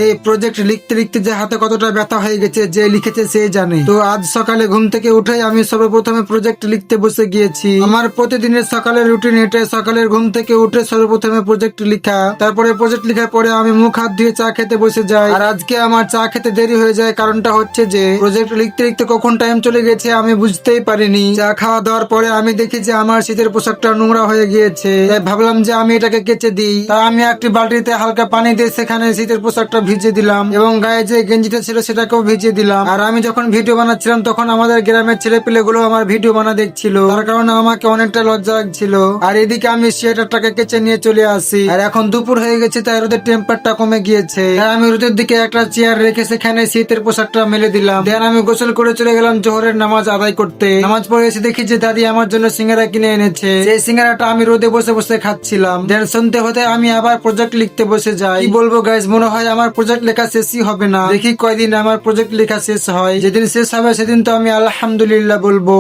এই প্রজেক্ট লিখতে লিখতে যে হাতে কতটা ব্যথা হয়ে গেছে, যে লিখেছে সে জানে। তো আজ সকালে ঘুম থেকে উঠে আমি সর্বপ্রথমে প্রজেক্ট লিখতে বসে গিয়েছি। আমার প্রতিদিনের সকালের রুটিন এটা, সকালের ঘুম থেকে উঠে সর্বপ্রথমে প্রজেক্ট লিখা, তারপরে প্রজেক্ট লিখার পরে আমি মুখ হাত ধুয়ে চা খেতে বসে যাই। আর আজকে আমার চা খেতে দেরি হয়ে যায়, কারণটা হচ্ছে যে প্রজেক্ট লিখতে লিখতে কখন টাইম চলে গেছে আমি বুঝতেই পারিনি। চা খাওয়া দেওয়ার পরে আমি দেখি যে আমার শীতের পোশাকটা নোংরা হয়ে গিয়েছে, তাই ভাবলাম যে আমি এটাকে কেচে দিই। তা আমি একটি বালতিতে হালকা পানি দিয়ে সেখানে শীতের পোশাকটা ভিজে দিলাম এবং গায়ে যে গেঞ্জিটা ছিল সেটাকেও ভিজিয়ে দিলাম। আর আমি যখন ভিডিও বানাচ্ছিলাম তখন আমাদের গ্রামের ছেলে পেলে গুলো আমার ভিডিও বানা দেখছিল, তার কারণে আমাকে অনেকটা লজ্জা লাগছিল। আর এদিকে আমি সোয়েটারটাকে কেচে নিয়ে চলে আসি। আর এখন দুপুর হয়ে গেছে, তাই রোদের টেম্পারটা কমে গিয়েছে, তাই আমি রোদের দিকে একটা চেয়ার রেখে সেখানে শীতের পোশাকটা মেলে দিলাম। দেন আমি গোসল করে চলে গেলাম জোহরের নামাজ আদায় করতে। নামাজ পড়ে এসে দেখি যে দাদি আমার জন্য সিঙ্গারা কিনে এনেছে। সেই সিঙ্গারাটা আমি রোদে বসে বসে খাচ্ছিলাম। দেন শুনতে হতে আমি আবার প্রজেক্ট লিখতে বসে যাই। কি বলবো গাইজ, মনে হয় আমার প্রজেক্ট লেখা শেষই হবে না। দেখি কয়দিন আমার প্রজেক্ট লেখা শেষ হয়। যেদিন শেষ হবে সেদিন তো আমি আলহামদুলিল্লাহ বলবো।